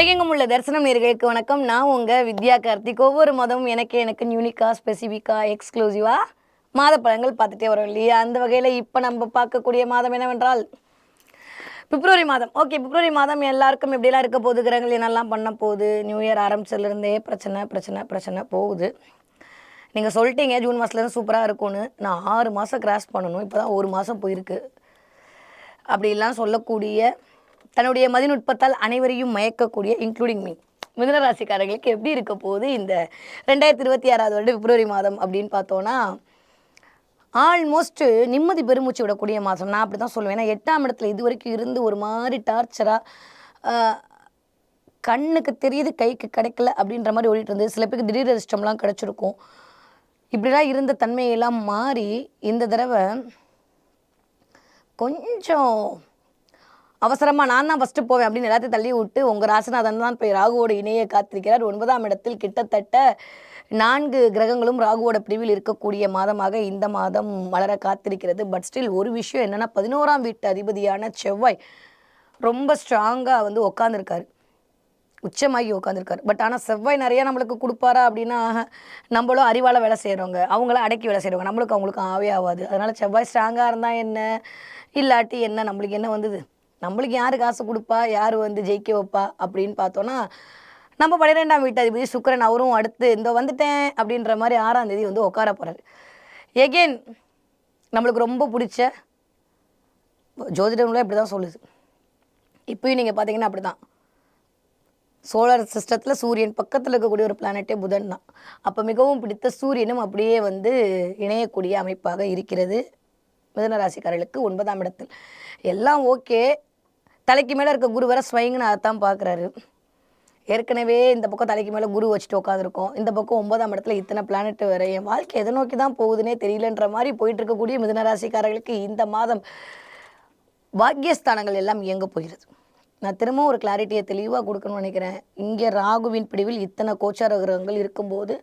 உலகெங்கும் உள்ள தரிசனம் நேயர்களுக்கு வணக்கம். நான் உங்கள் வித்யா கார்த்திக். ஒவ்வொரு மாதமும் எனக்கு யூனிக்காக ஸ்பெசிஃபிக்காக எக்ஸ்க்ளூசிவாக மாத பலன்கள் பார்த்துட்டே வரோம் இல்லையா? அந்த வகையில் இப்போ நம்ம பார்க்கக்கூடிய மாதம் என்னவென்றால் பிப்ரவரி மாதம். ஓகே, பிப்ரவரி மாதம் எல்லாருக்கும் எப்படிலாம் இருக்க போகுது, கிரகங்கள் என்னெல்லாம் பண்ண போகுது, நியூ இயர் ஆரம்பிச்சதுலேருந்தே பிரச்சனை பிரச்சனை பிரச்சனை போகுது. நீங்கள் சொல்லிட்டீங்க ஜூன் மாதத்துலேருந்து சூப்பராக இருக்கும்னு. நான் 6 மாதம் கிராஸ் பண்ணணும், இப்போ தான் 1 மாதம் போயிருக்கு. அப்படிலாம் சொல்லக்கூடிய தன்னுடைய மதிநுட்பத்தால் அனைவரையும் மயக்கக்கூடிய இன்க்ளூடிங் மீ மிதுன ராசிக்காரர்களுக்கு எப்படி இருக்க போகுது இந்த 2026 வருடம் பிப்ரவரி மாதம் அப்படின்னு பார்த்தோன்னா, ஆல்மோஸ்ட்டு நிம்மதி பெருமூச்சு விடக்கூடிய மாதம். நான் அப்படி தான் சொல்லுவேன். ஏன்னா 8ஆம் இடத்துல இது வரைக்கும் இருந்து ஒரு மாதிரி டார்ச்சராக கண்ணுக்கு தெரியுது கைக்கு கிடைக்கல அப்படின்ற மாதிரி ஓடிட்டு இருந்தது. சில பேருக்கு திடீர் அதிர்ஷ்டம்லாம் கிடச்சிருக்கும். இப்படிலாம் இருந்த தன்மையெல்லாம் மாறி இந்த தடவை கொஞ்சம் அவசரமாக நான் தான் ஃபஸ்ட்டு போவேன் அப்படின்னு எல்லாத்தையும் தள்ளி விட்டு உங்கள் ராசிநாதன் தான் போய் ராகுவோட இணையை காத்திருக்கிறார். 9ஆம் இடத்தில் கிட்டத்தட்ட 4 கிரகங்களும் ராகுவோட பிரிவில் இருக்கக்கூடிய மாதமாக இந்த மாதம் மலர காத்திருக்கிறது. பட் ஸ்டில் ஒரு விஷயம் என்னென்னா, 11ஆம் வீட்டு அதிபதியான செவ்வாய் ரொம்ப ஸ்ட்ராங்காக உட்காந்துருக்காரு, உச்சமாகி உட்காந்துருக்காரு. பட் ஆனால் செவ்வாய் நிறையா நம்மளுக்கு கொடுப்பாரா அப்படின்னா, நம்மளும் அறிவால் வேலை செய்கிறவங்க, அவங்கள அடக்கி வேலை செய்கிறவங்க, நம்மளுக்கு அவங்களுக்கு ஆவே ஆகாது. அதனால் செவ்வாய் ஸ்ட்ராங்காக இருந்தால் என்ன, இல்லாட்டி என்ன, நம்மளுக்கு என்ன வந்தது, நம்மளுக்கு யார் காசு கொடுப்பா, யார் ஜெயிக்க வைப்பா அப்படின்னு பார்த்தோன்னா, நம்ம 12ஆம் வீட்டு அதிபதி சுக்கிரன் அவரும் அடுத்து இந்த வந்துட்டேன் அப்படின்ற மாதிரி 6ஆம் தேதி உட்கார போகிறாரு. எகெயின் நம்மளுக்கு ரொம்ப பிடிச்ச ஜோதிடங்களும் இப்படி தான் சொல்லுது. இப்போயும் நீங்கள் பார்த்தீங்கன்னா அப்படி தான். சோலார் சிஸ்டத்தில் சூரியன் பக்கத்தில் இருக்கக்கூடிய ஒரு பிளானட்டே புதன் தான். அப்போ மிகவும் பிடித்த சூரியனும் அப்படியே இணையக்கூடிய அமைப்பாக இருக்கிறது மிதுன ராசிக்காரர்களுக்கு 9ஆம் இடத்தில். எல்லாம் ஓகே, தலைக்கு மேலே இருக்க குரு வர ஸ்வைங்கன்னு அதைத்தான் பார்க்குறாரு. ஏற்கனவே இந்த பக்கம் தலைக்கு மேலே குரு வச்சுட்டு உட்காந்துருக்கோம், இந்த பக்கம் 9ஆம் இடத்துல இத்தனை பிளானட் வேறு. என் வாழ்க்கை எதை நோக்கி தான் போகுதுன்னே தெரியலன்ற மாதிரி போயிட்டு இருக்கக்கூடிய மிதுன ராசிக்காரர்களுக்கு இந்த மாதம் பாக்கியஸ்தானங்கள் எல்லாம் இயங்க போகிறது. நான் திரும்பவும் ஒரு கிளாரிட்டியை தெளிவாக கொடுக்கணும்னு நினைக்கிறேன். இங்கே ராகுவின் பிடிவில் இத்தனை கோச்சார கிரகங்கள் இருக்கும்போது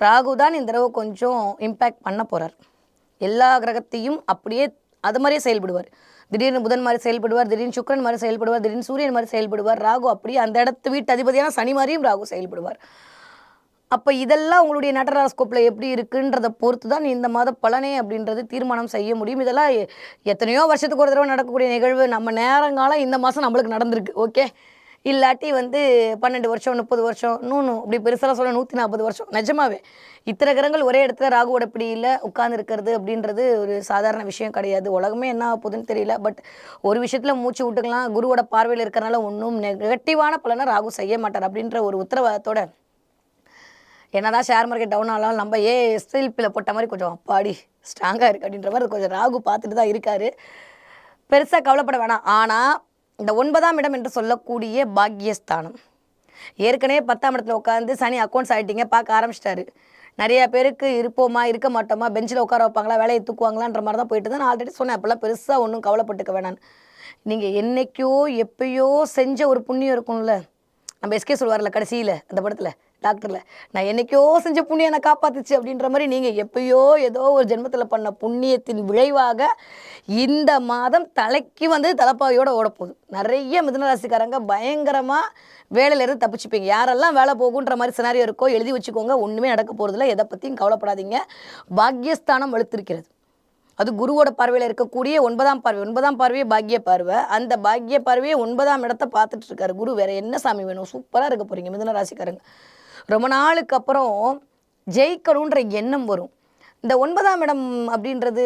ராகு தான் இந்த தடவை கொஞ்சம் இம்பேக்ட் பண்ண போகிறார். எல்லா கிரகத்தையும் அப்படியே அது மாதிரியே செயல்படுவார். திடீர்னு புதன் மாதிரி செயல்படுவார், திடீர்னு சுக்கிரன் மாதிரி செயல்படுவார், திடீர்னு சூரியன் மாதிரி செயல்படுவார். ராகு அப்படியே அந்த இடத்து வீட்டு அதிபதியான சனி மாதிரியும் ராகு செயல்படுவார். அப்போ இதெல்லாம் உங்களுடைய நட்டராஸ்கோப்பில் எப்படி இருக்குன்றதை பொறுத்து தான் இந்த மாத பலனே அப்படின்றது தீர்மானம் செய்ய முடியும். இதெல்லாம் எத்தனையோ வருஷத்துக்கு ஒரு தடவை நடக்கக்கூடிய நிகழ்வு. நம்ம நேரங்காலம் இந்த மாதம் நம்மளுக்கு நடந்திருக்கு. ஓகே, இல்லாட்டி 12 வருஷம் 30 வருஷம் இன்னும் அப்படி பெருசாக சொல்ல 140 வருஷம். நிஜமாவே இத்தனை கிரகங்கள் ஒரே இடத்துல ராகுவோட பிடியில் உட்கார்ந்துருக்கிறது அப்படின்றது ஒரு சாதாரண விஷயம் கிடையாது. உலகமே என்ன போகுதுன்னு தெரியல. பட் ஒரு விஷயத்தில் மூச்சு விட்டுக்கலாம், குருவோட பார்வையில் இருக்கிறனால ஒன்றும் நெகட்டிவான பலனை ராகு செய்ய மாட்டார் அப்படின்ற ஒரு உத்தரவாதத்தோட என்னதான் ஷேர் மார்க்கெட் டவுன் ஆனாலும் நம்ம எஸ்எல்பியில் போட்ட மாதிரி கொஞ்சம் அப்பாடி ஸ்ட்ராங்காக இருக்குது அப்படின்ற மாதிரி கொஞ்சம் ராகு பார்த்துட்டு தான் இருக்கார். பெருசாக கவலைப்பட வேணாம். ஆனால் இந்த 9ஆம் இடம் என்று சொல்லக்கூடிய பாக்கியஸ்தானம், ஏற்கனவே 10ஆம் இடத்துல உட்காந்து சனி அக்கௌண்ட்ஸ் ஆகிட்டீங்க பார்க்க ஆரம்பிச்சிட்டாரு. நிறையா பேருக்கு இருப்போமா இருக்க மாட்டோமா, பெஞ்சில் உட்கார வைப்பாங்களா, வேலையை தூக்குவாங்களான்ற மாதிரி தான் போயிட்டு தான் நான் ஆல்ரெடி சொன்னேன். அப்போல்லாம் பெருசாக ஒன்றும் கவலைப்பட்டுக்க வேணான்னு. நீங்கள் என்றைக்கோ எப்பயோ செஞ்ச ஒரு புண்ணியம் இருக்கும்ல, நம்ம எஸ்கே சொல்வார்ல கடைசியில் அந்த படத்தில் டாக்டரில், நான் என்றைக்கோ செஞ்ச புண்ணியம் என்னை காப்பாற்றுச்சு அப்படின்ற மாதிரி நீங்கள் எப்பயோ ஏதோ ஒரு ஜென்மத்தில் பண்ண புண்ணியத்தின் விளைவாக இந்த மாதம் தலைக்கு தலைப்பாவையோடு ஓடப்போகுது. நிறைய மிதுனராசிக்காரங்க பயங்கரமாக வேலையிலேருந்து தப்பிச்சுப்பீங்க. யாரெல்லாம் வேலை போகுன்ற மாதிரி சினாரியோ இருக்கோ எழுதி வச்சுக்கோங்க. ஒன்றுமே நடக்க போகிறதில்ல, எதை பற்றியும் கவலைப்படாதீங்க. பாக்கியஸ்தானம் வலுத்திருக்கிறது. அது குருவோட பார்வையில் இருக்கக்கூடிய 9ஆம் பார்வை. 9ஆம் பார்வையே பாக்கிய பார்வை. அந்த பாக்கிய பார்வையே 9ஆம் இடத்தை பார்த்துட்டு இருக்காரு குரு. வேறு என்ன சாமி வேணும்? சூப்பராக இருக்க போகிறீங்க மிதுன ராசிக்காரங்க. ரொம்ப நாளுக்கு அப்புறம் ஜெயிக்கணுன்ற எண்ணம் வரும். இந்த 9ஆம் இடம் அப்படின்றது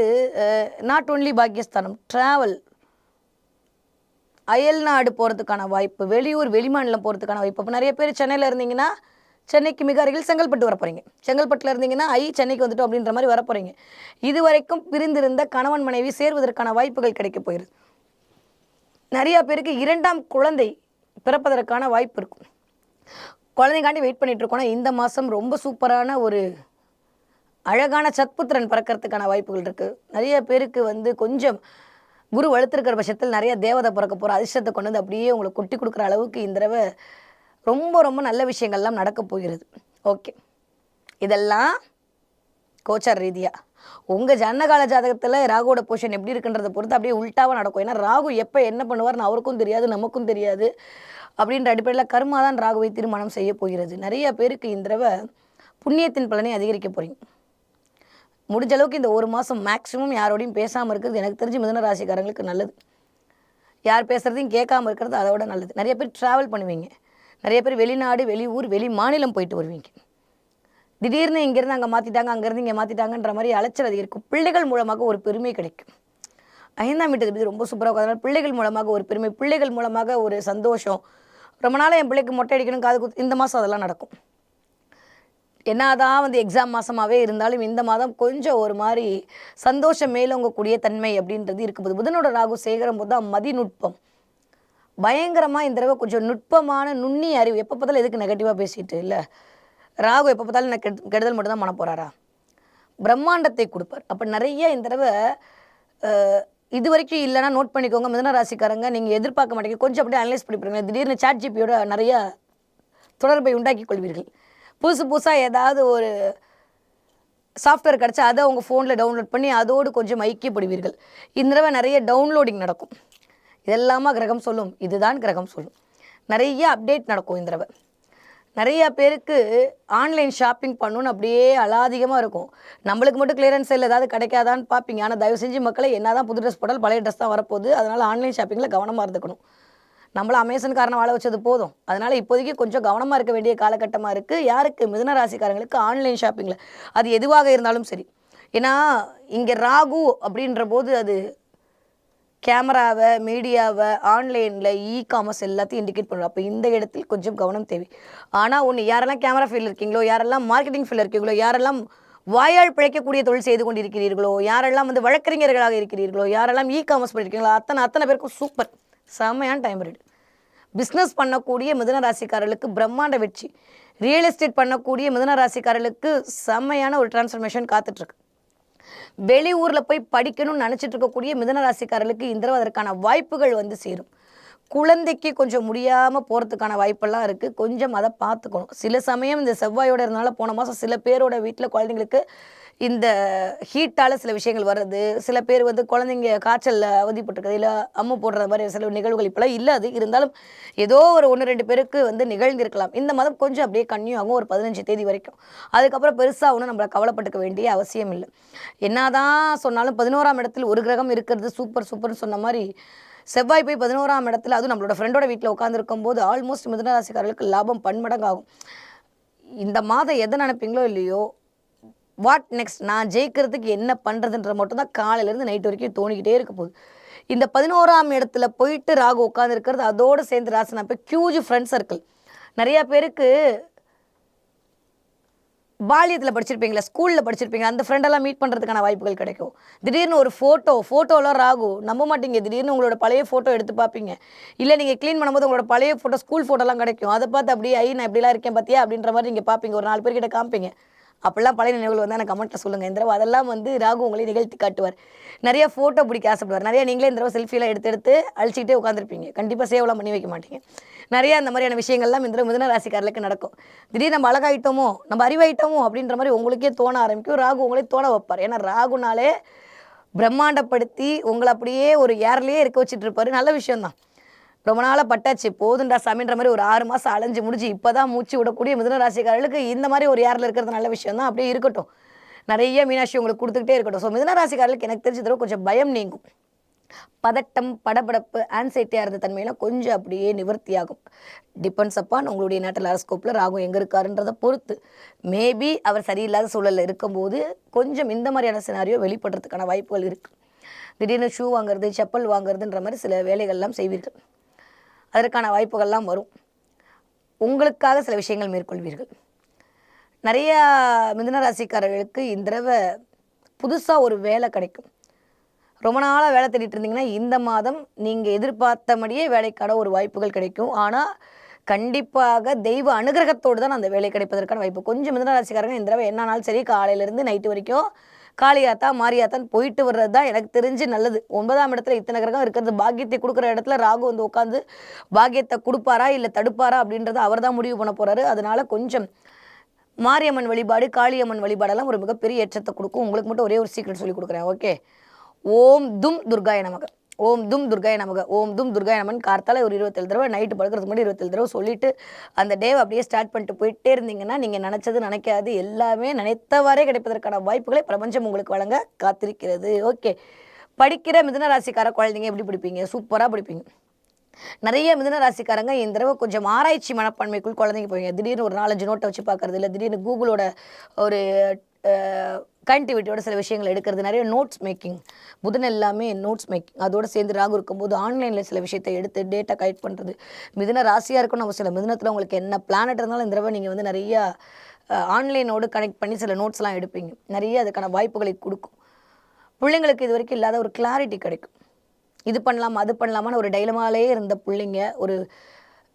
நாட் ஒன்லி பாக்கியஸ்தானம், ட்ராவல், அயல்நாடு போகிறதுக்கான வாய்ப்பு, வெளியூர் வெளிமாநிலம் போகிறதுக்கான வாய்ப்பு. இப்போ நிறைய பேர் சென்னையில் இருந்தீங்கன்னா சென்னைக்கு மிக அருகில் செங்கல்பட்டு வர போகிறீங்க, செங்கல்பட்டில் இருந்தீங்கன்னா சென்னைக்கு வந்துட்டோம் அப்படின்ற மாதிரி வர போகிறீங்க. இது வரைக்கும் பிரிந்திருந்த கணவன் மனைவி சேர்வதற்கான வாய்ப்புகள் கிடைக்க போயிடுது. நிறையா பேருக்கு 2ஆம் குழந்தை பிறப்பதற்கான வாய்ப்பு இருக்கும். குழந்தைக்காண்டி வெயிட் பண்ணிட்டு இருக்கோன்னா இந்த மாதம் ரொம்ப சூப்பரான ஒரு அழகான சத்புத்திரன் பிறக்கிறதுக்கான வாய்ப்புகள் இருக்குது. நிறைய பேருக்கு கொஞ்சம் குரு வலுத்திருக்கிற பட்சத்தில் நிறைய தேவதை பிறக்க போகிற அதிர்ஷ்டத்தை கொண்டு அப்படியே உங்களுக்கு கொட்டி கொடுக்குற அளவுக்கு இந்த தடவை ரொம்ப ரொம்ப நல்ல விஷயங்கள்லாம் நடக்க போகிறது. ஓகே, இதெல்லாம் கோச்சார் ரீதியாக உங்கள் ஜன்னகால ஜாதகத்தில் ராகுவோட பொசிஷன் எப்படி இருக்குன்றதை பொறுத்து அப்படியே உல்ட்டாவாக நடக்கும். ஏன்னா ராகு எப்போ என்ன பண்ணுவார்னு அவருக்கும் தெரியாது, நமக்கும் தெரியாது. அப்படின்ற அடிப்படையில் கர்மா தான் ராகுவை திருமணம் செய்ய போகிறது. நிறைய பேருக்கு இந்த தடவை புண்ணியத்தின் பலனை அதிகரிக்க போகிறீங்க. முடிஞ்ச அளவுக்கு இந்த ஒரு மாதம் மேக்ஸிமம் யாரோடையும் பேசாமல் இருக்கிறது எனக்கு தெரிஞ்சு மிதுன ராசிக்காரங்களுக்கு நல்லது. யார் பேசுகிறதையும் கேட்காமல் இருக்கிறது அதோட நல்லது. நிறைய பேர் ட்ராவல் பண்ணுவீங்க, நிறைய பேர் வெளிநாடு, வெளியூர், வெளி மாநிலம் போயிட்டு வருவீங்க. திடீர்னு இங்கேருந்து அங்கே மாற்றிட்டாங்க, அங்கேருந்து இங்கே மாற்றிட்டாங்கன்ற மாதிரி அலைச்சல் அதிகரிக்கும். பிள்ளைகள் மூலமாக ஒரு பெருமை கிடைக்கும். 5ஆம் வீட்டுக்கு ரொம்ப சூப்பராக உட்காந்து பிள்ளைகள் மூலமாக ஒரு பெருமை, பிள்ளைகள் மூலமாக ஒரு சந்தோஷம். ரொம்ப நாளாக என் பிள்ளைக்கு மொட்டை அடிக்கணும், காது குத்து, இந்த மாதம் அதெல்லாம் நடக்கும். என்னதான் எக்ஸாம் மாதமாகவே இருந்தாலும் இந்த மாதம் கொஞ்சம் ஒரு மாதிரி சந்தோஷம் மேலோங்கக்கூடிய தன்மை அப்படின்றது இருக்கும்போது புதனோட ராகு சேகரம் போது தான் மதிநுட்பம் பயங்கரமாக இந்த தடவை கொஞ்சம் நுட்பமான நுண்ணிய அறிவு. எப்போ பார்த்தாலும் எதுக்கு நெகட்டிவாக பேசிட்டு இல்லை, ராகு எப்போ பார்த்தாலும் நான் கெடுதல் மட்டும் தான் பண்ண போகிறாரா, பிரம்மாண்டத்தை கொடுப்பார். அப்போ நிறைய இந்த தடவை இது வரைக்கும் இல்லைன்னா நோட் பண்ணிக்கோங்க மிதுன ராசிக்காரங்க, நீங்கள் எதிர்பார்க்க மாட்டீங்க. கொஞ்சம் அப்படியே அனலைஸ் பண்ணி பாருங்க. திடீர்னு சாட் ஜிபியோட நிறைய தொடர்பை உண்டாக்கி கொள்வீர்கள். புதுசாக ஏதாவது ஒரு சாஃப்ட்வேர் கிடச்சா அதை உங்கள் ஃபோனில் டவுன்லோட் பண்ணி அதோடு கொஞ்சம் ஐக்கியப்படுவீர்கள். இந்த தடவை நிறைய டவுன்லோடிங் நடக்கும். இதெல்லாமா கிரகம் சொல்லும், இதுதான் கிரகம் சொல்லும். நிறைய அப்டேட் நடக்கும் இந்த தடவை. நிறைய பேருக்கு ஆன்லைன் ஷாப்பிங் பண்ணணுன்னு அப்படியே அலாதிகமாக இருக்கும். நம்மளுக்கு மட்டும் கிளியரன்ஸ் சேல் ஏதாவது கிடைக்காதான்னு பார்ப்பீங்க. ஆனால் தயவு செஞ்சு மக்களை என்ன தான் புது ட்ரெஸ் போட்டாலும் பழைய ட்ரெஸ் தான் வரப்போகுது. அதனால் ஆன்லைன் ஷாப்பிங்கில் கவனமாக இருந்துக்கணும். நம்மள அமேசான்காரனை வாழ வச்சது போதும். அதனால் இப்போதைக்கு கொஞ்சம் கவனமாக இருக்க வேண்டிய காலகட்டமாக இருக்குது. யாருக்கு மிதுன ராசிக்காரங்களுக்கு ஆன்லைன் ஷாப்பிங்கில் அது எதுவாக இருந்தாலும் சரி. ஏன்னா இங்கே ராகு அப்படின்ற போது அது கேமராவை, மீடியாவை, ஆன்லைனில் காமர்ஸ் எல்லாத்தையும் இண்டிகேட் பண்ணுவோம். அப்போ இந்த இடத்தில் கொஞ்சம் கவனம் தேவை. ஆனால் ஒன்று, யாரெல்லாம் கேமரா ஃபீல்டில் இருக்கீங்களோ, யாரெல்லாம் மார்க்கெட்டிங் ஃபீல்டில் இருக்கீங்களோ, யாரெல்லாம் வாயால் பிழைக்கக்கூடிய தொழில் செய்து கொண்டு இருக்கிறீர்களோ, யாரெல்லாம் வழக்கறிஞர்களாக இருக்கிறீர்களோ, யாரெல்லாம் காமர்ஸ் பண்ணியிருக்கீங்களோ, அத்தனை பேருக்கும் சூப்பர் செம்மையான டைம் பீரியட். பிஸ்னஸ் பண்ணக்கூடிய மிதுன ராசிக்காரர்களுக்கு பிரம்மாண்ட வெற்றி. ரியல் எஸ்டேட் பண்ணக்கூடிய மிதுன ராசிக்காரர்களுக்கு செம்மையான ஒரு டிரான்ஸ்ஃபர்மேஷன் காத்துட்ருக்கு. வெளியூரில் போய் படிக்கணும்னு நினச்சிட்டு இருக்கக்கூடிய மிதுன ராசிக்காரர்களுக்கு இந்த தடவை அதற்கான வாய்ப்புகள் சேரும். குழந்தைக்கு கொஞ்சம் முடியாமல் போகிறதுக்கான வாய்ப்பெல்லாம் இருக்குது. கொஞ்சம் அதை பார்த்துக்கணும். சில சமயம் இந்த செவ்வாயோட இருந்தால போன மாதம் சில பேரோட வீட்டில் குழந்தைங்களுக்கு இந்த ஹீட்டால் சில விஷயங்கள் வர்றது, சில பேர் குழந்தைங்க காய்ச்சலில் அவதிப்பட்டிருக்கிறது, இல்லை அம்மை போடுற மாதிரி சில நிகழ்வுகள் இப்போலாம் இல்லை. அது இருந்தாலும் ஏதோ ஒரு 1-2 பேருக்கு நிகழ்ந்திருக்கலாம். இந்த மாதம் கொஞ்சம் அப்படியே கன்னியூ ஆகும் ஒரு 15 தேதி வரைக்கும். அதுக்கப்புறம் பெருசாக ஒன்றும் நம்மளை கவலைப்பட்டுக்க வேண்டிய அவசியம் இல்லை. என்னதான் சொன்னாலும் 11ஆம் இடத்தில் ஒரு கிரகம் இருக்கிறது சூப்பர்னு சொன்ன மாதிரி செவ்வாய் போய் 11ஆம் இடத்துல, அதுவும் நம்மளோட ஃப்ரெண்டோட வீட்டில் உட்காந்துருக்கும் போது ஆல்மோஸ்ட் மிதுன ராசிக்காரர்களுக்கு லாபம் பன்மடங்காகும். இந்த மாதம் எதை நினைப்பீங்களோ இல்லையோ, வாட் நெக்ஸ்ட், நான் ஜெயிக்கிறதுக்கு என்ன பண்ணுறதுன்ற மட்டும் தான் காலையிலேருந்து நைட் வரைக்கும் தோணிக்கிட்டே இருக்க போகுது. இந்த 11ஆம் இடத்துல போயிட்டு ராகு உட்காந்துருக்கிறது, அதோடு சேர்ந்து ராசினா இப்போ ஹியூஜ் ஃப்ரெண்ட் சர்க்கிள். நிறையா பேருக்கு பால்யத்தில் படிச்சிருப்பீங்களா, ஸ்கூலில் படிச்சிருப்பீங்க, அந்த ஃப்ரெண்டெல்லாம் மீட் பண்ணுறதுக்கான வாய்ப்புகள் கிடைக்கும். திடீர்னு ஒரு ஃபோட்டோலாம் ராகு நம்ப மாட்டீங்க. திடீர்னு உங்களோட பழைய ஃபோட்டோ எடுத்து பார்ப்பீங்க. இல்லை நீங்கள் க்ளீன் பண்ணும்போது உங்களோட பழைய ஃபோட்டோ, ஸ்கூல் ஃபோட்டோலாம் கிடைக்கும். அதை பார்த்து அப்படியே நான் இப்படிலாம் இருக்கேன் பார்த்தியா அப்படின்ற மாதிரி நீங்கள் பார்ப்பீங்க. ஒரு 4 பேர்கிட்ட காமிப்பீங்க. அப்படிலாம் பழைய நினைவுகள் எனக்கு கமெண்ட்டில் சொல்லுங்கள். இந்த தடவை அதெல்லாம் ராகு உங்களை நிகழ்த்தி காட்டுவார். நிறைய ஃபோட்டோ பிடிக்க ஆசைப்படுவார். நிறைய நீங்களே இந்த தடவை செல்ஃபிலாம் எடுத்து அழிச்சிக்கிட்டே உட்காந்துருப்பீங்க. கண்டிப்பாக சேவெலாம் பண்ணி வைக்க மாட்டீங்க. நிறைய அந்த மாதிரியான விஷயங்கள்லாம் இந்த மிதுன ராசிக்காரர்களுக்கு நடக்கும். திடீர்னு நம்ம அழகாயிட்டோமோ, நம்ம அறிவாயிட்டோமோ அப்படின்ற மாதிரி உங்களுக்கே தோண ஆரம்பிக்கும். ராகு உங்களே தோண வைப்பார். ஏன்னா ராகுனாலே பிரம்மாண்டப்படுத்தி உங்களை அப்படியே ஒரு ஏர்லேயே இருக்க வச்சுட்டு இருப்பார். நல்ல விஷயம்தான். ரொம்ப நாளாக பட்டாச்சு போதுண்டா சாமின்ற மாதிரி ஒரு 6 மாதம் அலைஞ்சு முடிஞ்சு இப்போ தான் மூச்சு விடக்கூடிய மிதுன ராசிக்காரர்களுக்கு இந்த மாதிரி ஒரு ஏரில் இருக்கிறது நல்ல விஷயம் தான். அப்படியே இருக்கட்டும். நிறைய மீனாட்சி உங்களுக்கு கொடுத்துக்கிட்டே இருக்கட்டும். ஸோ மிதுன ராசிக்காரர்களுக்கு எனக்கு தெரிஞ்ச தடவை கொஞ்சம் பயம் நீங்கும். பதட்டம், படபடப்பு, ஆன்சைட்டியாக இருந்த தன்மையெல்லாம் கொஞ்சம் அப்படியே நிவர்த்தியாகும். டிபெண்ட்ஸ் அப்பான் உங்களுடைய நேட்டல் ஹாரோஸ்கோப்பில் ராகு எங்கே இருக்காருன்றதை பொறுத்து. மேபி அவர் சரியில்லாத சூழலில் இருக்கும்போது கொஞ்சம் இந்த மாதிரியான சினாரியோ வெளிப்படுறதுக்கான வாய்ப்புகள் இருக்குது. திடீர்னு ஷூ வாங்குறது, செப்பல் வாங்குறதுன்ற மாதிரி சில வேலைகள்லாம் செய்வீர்கள். அதற்கான வாய்ப்புகள்லாம் வரும். உங்களுக்காக சில விஷயங்கள் மேற்கொள்வீர்கள். நிறையா மிதுன ராசிக்காரர்களுக்கு இந்த தடவை புதுசாக ஒரு வேலை கிடைக்கும். ரொம்ப நாளாக வேலை தேடிட்டு இருந்தீங்கன்னா இந்த மாதம் நீங்கள் எதிர்பார்த்தபடியே வேலைக்கான ஒரு வாய்ப்புகள் கிடைக்கும். ஆனால் கண்டிப்பாக தெய்வ அனுகிரகத்தோடு தான் அந்த வேலை கிடைப்பதற்கான வாய்ப்பு. கொஞ்சம் மிதுன ராசிக்காரங்க இந்த தடவை என்னானாலும் சரி காலையிலேருந்து நைட்டு வரைக்கும் காளியாத்தா மாரியாத்தான் போயிட்டு வர்றது தான் எனக்கு தெரிஞ்சு நல்லது. 9ஆம் இடத்துல இத்தனை கிரகம் இருக்கிறது. பாக்கியத்தை கொடுக்குற இடத்துல ராகு உட்காந்து பாக்கியத்தை கொடுப்பாரா இல்லை தடுப்பாரா அப்படின்றத அவர் தான் முடிவு பண்ண போகிறாரு. அதனால கொஞ்சம் மாரியம்மன் வழிபாடு, காளியம்மன் வழிபாடெல்லாம் ஒரு மிகப்பெரிய ஏற்றத்தை கொடுக்கும். உங்களுக்கு மட்டும் ஒரே ஒரு சீக்ரெட் சொல்லி கொடுக்குறேன். ஓகே, ஓம் தும் துர்காய நமக. ஓம் தும் துர்காய நமக, ஓம் தும் துர்காய நமன் கார்த்தால ஒரு 27 தடவை, நைட்டு படுக்கிறதுக்கு முன்னாடி 27 தடவை சொல்லிட்டு அந்த டேவை அப்படியே ஸ்டார்ட் பண்ணிட்டு போயிட்டே இருந்தீங்கன்னா நீங்கள் நினச்சது நினைக்காது எல்லாமே நினைத்தவாறே கிடைப்பதற்கான வாய்ப்புகளை பிரபஞ்சம் உங்களுக்கு வழங்க காத்திருக்கிறது. ஓகே, படிக்கிற மிதுன ராசிக்கார குழந்தைங்க எப்படி படிப்பீங்க? சூப்பராக படிப்பீங்க. நிறைய மிதுன ராசிக்காரங்க இந்த தடவை கொஞ்சம் ஆராய்ச்சி மனப்பான்மைக்குள் குழந்தைங்க போவீங்க. திடீர்னு ஒரு 4-5 நோட்டை வச்சு பார்க்கறது, இல்லை திடீர்னு கூகுளோட ஒரு கனெக்டிவிட்டியோட சில விஷயங்கள் எடுக்கிறது, நிறைய நோட்ஸ் மேக்கிங். புதன் எல்லாமே நோட்ஸ் மேக்கிங். அதோடு சேர்ந்து ராகு இருக்கும்போது ஆன்லைனில் சில விஷயத்தை எடுத்து டேட்டா கலெக்ட் பண்ணுறது. மிதுன ராசியாக இருக்குன்னு அவசியம் இல்லை. மிதுனத்தில் உங்களுக்கு என்ன பிளானட் இருந்தாலும் இந்த தடவை நீங்கள் வந்து நிறையா ஆன்லைனோடு கனெக்ட் பண்ணி சில நோட்ஸ்லாம் எடுப்பீங்க. நிறைய அதுக்கான வாய்ப்புகளை கொடுக்கும். பிள்ளைங்களுக்கு இது வரைக்கும் இல்லாத ஒரு கிளாரிட்டி கிடைக்கும். இது பண்ணலாமா அது பண்ணலாமான்னு ஒரு டைலமாலே இருந்த பிள்ளைங்க ஒரு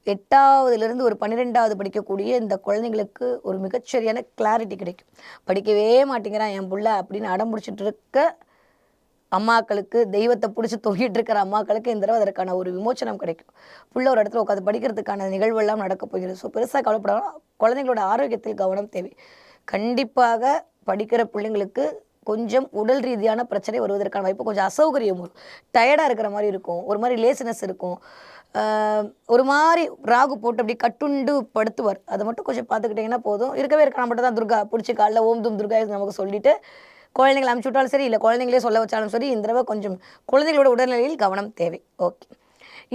8ஆவதுலேருந்து ஒரு 12ஆவது படிக்கக்கூடிய இந்த குழந்தைங்களுக்கு ஒரு மிகச்சரியான கிளாரிட்டி கிடைக்கும். படிக்கவே மாட்டேங்கிறான் என் புள்ள அப்படின்னு அடம் பிடிச்சிட்டு இருக்க அம்மாக்களுக்கு, தெய்வத்தை பிடிச்சி தொங்கிட்டு இருக்கிற அம்மாக்களுக்கு இந்த தடவை அதற்கான ஒரு விமோச்சனம் கிடைக்கும். புள்ள ஒரு இடத்துல உட்காந்து படிக்கிறதுக்கான நிகழ்வெல்லாம் நடக்க போகிறது. ஸோ பெருசாக கவலைப்படாமல் குழந்தைங்களோட ஆரோக்கியத்தில் கவனம் தேவை. கண்டிப்பாக படிக்கிற பிள்ளைங்களுக்கு கொஞ்சம் உடல் ரீதியான பிரச்சனை வருவதற்கான வாய்ப்பு, கொஞ்சம் அசௌகரியம் வரும். டயர்டாக இருக்கிற மாதிரி இருக்கும், ஒரு மாதிரி லேசினஸ் இருக்கும், ஒரு மாதிரி ராகு போட்டு அப்படி கட்டுண்டு படுத்துவார். அதை மட்டும் கொஞ்சம் பார்த்துக்கிட்டிங்கன்னா போதும். இருக்கவே இருக்க மட்டும் தான் துர்கா பிடிச்சி காலைல ஓம் தும் துர்கா நமக்கு சொல்லிவிட்டு குழந்தைங்களை அனுப்பிச்சி விட்டாலும் சரி, இல்லை குழந்தைங்களே சொல்ல வச்சாலும் சரி, இந்த தடவை கொஞ்சம் குழந்தைங்களோட உடல்நிலையில் கவனம் தேவை. ஓகே,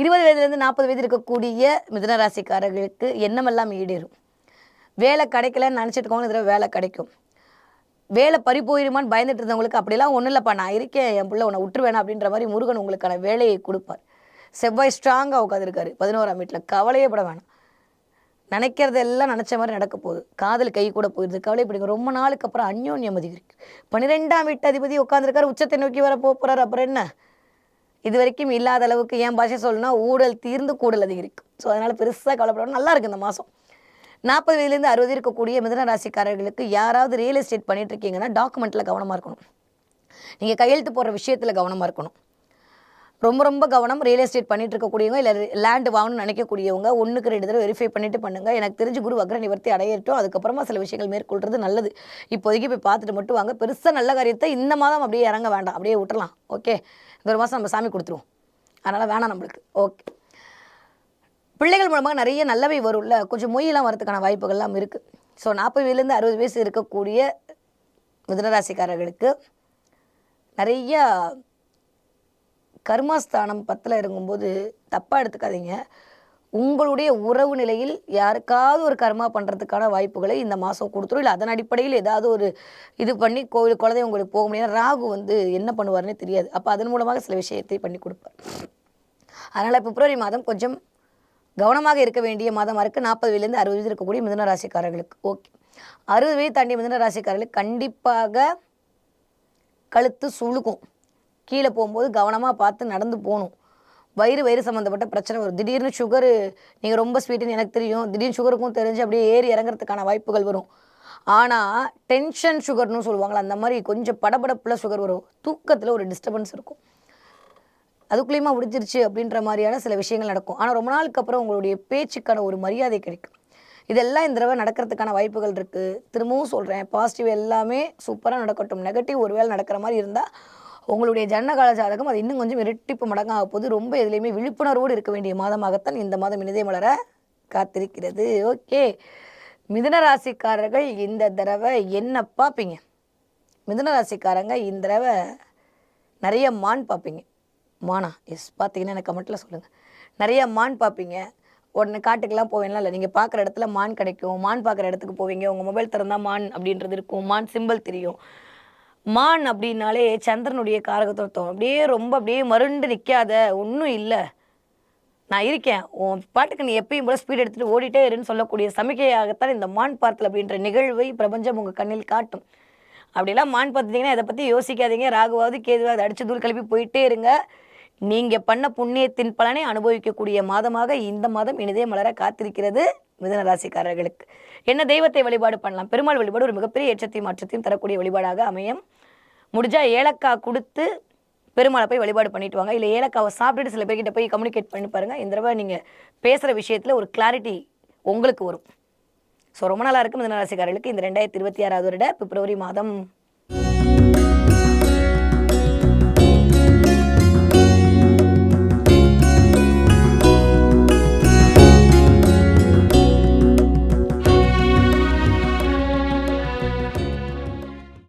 20 வயதுலேருந்து 40 வயது இருக்கக்கூடிய மிதுன ராசிக்காரர்களுக்கு எண்ணமெல்லாம் ஈடேறும். வேலை கிடைக்கலன்னு நினச்சிட்டு இருக்கவங்க இந்த தடவை வேலை கிடைக்கும். வேலை பறி போயிருமான்னு பயந்துட்டு இருந்தவங்களுக்கு அப்படிலாம் ஒன்றும் இல்லைப்பா, நான் இருக்கேன், என் பிள்ளை உன்னை விட்டுருவேணா அப்படின்ற மாதிரி முருகன் உங்களுக்கான வேலையை கொடுப்பார். செவ்வாய் ஸ்ட்ராங்காக உட்காந்துருக்காரு 11ஆம் வீட்டில், கவலையே பட வேணாம். நினைக்கிறதெல்லாம் நினச்ச மாதிரி நடக்க போகுது. காதல் கை கூட போயிடுது, கவலைப்படுங்க. ரொம்ப நாளுக்கு அப்புறம் அந்யோன்யம் அதிகரிக்கும். 12ஆம் வீட்டு அதிபதி உட்காந்துருக்காரு, உச்சத்தை நோக்கி வர போகிறார். அப்புறம் என்ன, இது வரைக்கும் இல்லாத அளவுக்கு என் பாஷை சொல்லணும்னா ஊழல் தீர்ந்து கூடல் அதிகரிக்கும். ஸோ அதனால் பெருசாக கவலைப்படணும். நல்லா இருக்குது இந்த மாதம். 40 வயதுலேருந்து 60 இருக்கக்கூடிய மிதுன ராசிக்காரர்களுக்கு யாராவது ரியல் எஸ்டேட் பண்ணிட்டு இருக்கீங்கன்னா டாக்குமெண்ட்டில் கவனமாக இருக்கணும். நீங்கள் கையெழுத்து போடுற விஷயத்தில் கவனமாக இருக்கணும். ரொம்ப ரொம்ப கவனம். ரியல் எஸ்டேட் பண்ணிட்டு இருக்கக்கூடியவங்க, இல்லை லேண்டு வாங்கணும்னு நினைக்கக்கூடியவங்க 1க்கு 2 தடவை வெரிஃபை பண்ணிட்டு பண்ணுங்கள். எனக்கு தெரிஞ்சு குரு வக்ர நிவர்த்தி அடையட்டும், அதுக்கப்புறமா சில விஷயங்கள் மேற்கொள்கிறது நல்லது. இப்போதைக்கு போய் பார்த்துட்டு மட்டும் வாங்க. பெருசாக நல்ல காரியத்தை இந்த மாதம் அப்படியே இறங்க வேண்டாம், அப்படியே விட்டுறலாம். ஓகே, இந்த ஒரு மாதம் நம்ம சாமி கொடுத்துருவோம், அதனால் வேணாம் நம்மளுக்கு. ஓகே, பிள்ளைகள் மூலமாக நிறைய நல்லவை வரும்ல, கொஞ்சம் மொழியெல்லாம் வரதுக்கான வாய்ப்புகள்லாம் இருக்குது. ஸோ 40 வயதுலேருந்து 60 வயசு இருக்கக்கூடிய மிதுனராசிக்காரர்களுக்கு நிறைய கர்மஸ்தானம் 10ல் இருக்கும்போது தப்பாக எடுத்துக்காதீங்க. உங்களுடைய உறவு நிலையில் யாருக்காவது ஒரு கர்மா பண்ணுறதுக்கான வாய்ப்புகளை இந்த மாதம் கொடுத்துரும். இல்லை அதன் அடிப்படையில் ஏதாவது ஒரு இது பண்ணி கோவில் குழந்தை உங்களுக்கு போக முடியாது. ராகு வந்து என்ன பண்ணுவார்னே தெரியாது. அப்போ அதன் மூலமாக சில விஷயத்தை பண்ணி கொடுப்பார். அதனால் பிப்ரவரி மாதம் கொஞ்சம் கவனமாக இருக்க வேண்டிய மாதமாக இருக்குது. 40 வயதுலேருந்து 60 வயது இருக்கக்கூடிய மிதுன ராசிக்காரர்களுக்கு. ஓகே, 60 வயது தாண்டிய மிதுன ராசிக்காரர்களுக்கு கண்டிப்பாக கழுத்து சுழுக்கும். கீழே போகும்போது கவனமாக பார்த்து நடந்து போகணும். வயிறு சம்மந்தப்பட்ட பிரச்சனை வரும். திடீர்னு சுகரு, நீங்கள் ரொம்ப ஸ்வீட்டுன்னு எனக்கு தெரியும், திடீர்னு சுகருக்கும் தெரிஞ்சு அப்படியே ஏறி இறங்குறதுக்கான வாய்ப்புகள் வரும். ஆனால் டென்ஷன் சுகர்னு சொல்லுவாங்களா, அந்த மாதிரி கொஞ்சம் படபடப்பில் சுகர் வரும். தூக்கத்தில் ஒரு டிஸ்டர்பன்ஸ் இருக்கும். அதுக்குள்ளேயுமா முடிஞ்சிருச்சு அப்படின்ற மாதிரியான சில விஷயங்கள் நடக்கும். ஆனால் ரொம்ப நாளுக்கு அப்புறம் உங்களுடைய பேச்சுக்கான ஒரு மரியாதை கிடைக்கும். இதெல்லாம் இந்த தடவை நடக்கிறதுக்கான வாய்ப்புகள் இருக்குது. திரும்பவும் சொல்கிறேன், பாசிட்டிவ் எல்லாமே சூப்பராக நடக்கட்டும். நெகட்டிவ் ஒரு வேளை நடக்கிற மாதிரி இருந்தால் உங்களுடைய ஜனகால ஜாதகம் அது இன்னும் கொஞ்சம் இரட்டிப்பு மடங்காக போது. ரொம்ப எதுலேயுமே விழிப்புணர்வோடு இருக்க வேண்டிய மாதமாகத்தான் இந்த மாதம் இனிதே மலர காத்திருக்கிறது. ஓகே, மிதுன ராசிக்காரர்கள் இந்த தடவை என்ன பார்ப்பீங்க? மிதுன ராசிக்காரங்க இந்த தடவை நிறைய மான் பார்ப்பீங்க. மானா? எஸ், பார்த்தீங்கன்னா எனக்கு கமெண்ட்டில் சொல்லுங்கள். நிறைய மான் பார்ப்பீங்க. உடனே காட்டுக்கெல்லாம் போவேன்லாம் இல்லை, நீங்கள் பார்க்குற இடத்துல மான் கிடைக்கும். மான் பார்க்குற இடத்துக்கு போவீங்க, உங்கள் மொபைல் திறந்தால் மான் அப்படின்றது இருக்கும். மான் சிம்பிள் தெரியும். மான் அப்படின்னாலே சந்திரனுடைய காரகத்துவம். அப்படியே ரொம்ப அப்படியே மருண்டு நிற்காத, ஒன்றும் இல்லை, நான் இருக்கேன், உன் பாட்டுக்கு நீ எப்பயும் போல ஸ்பீட் எடுத்துகிட்டு ஓடிட்டே இருன்னு சொல்லக்கூடிய சமிக்கையாகத்தான் இந்த மான் பார்த்தல் அப்படின்ற நிகழ்வை பிரபஞ்சம் உங்கள் கண்ணில் காட்டும். அப்படிலாம் மான் பார்த்துட்டிங்கன்னா இதை பற்றி யோசிக்காதீங்க. ராகுவாவது கேதுவாவது அடித்து தூள் கிளப்பி போயிட்டே இருங்க. நீங்கள் பண்ண புண்ணியத்தின் பலனை அனுபவிக்கக்கூடிய மாதமாக இந்த மாதம் இனிதே மலர காத்திருக்கிறது மிதுன ராசிக்காரர்களுக்கு. என்ன தெய்வத்தை வழிபாடு பண்ணலாம்? பெருமாள் வழிபாடு ஒரு மிகப்பெரிய ஏற்றத்தையும் மாற்றத்தையும் தரக்கூடிய வழிபாடாக அமையும். முடிஞ்சால் ஏலக்காய் கொடுத்து பெருமாளை போய் வழிபாடு பண்ணிட்டு வாங்க. இல்லை ஏலக்காவை சாப்பிட்டுட்டு சில பேர்கிட்ட போய் கம்யூனிகேட் பண்ணி பாருங்கள். இந்த தடவை நீங்கள் பேசுகிற விஷயத்தில் ஒரு கிளாரிட்டி உங்களுக்கு வரும். ஸோ ரொம்ப நாளாக இருக்கும் மிதுன ராசிக்காரர்களுக்கு இந்த 2026 வருட பிப்ரவரி மாதம்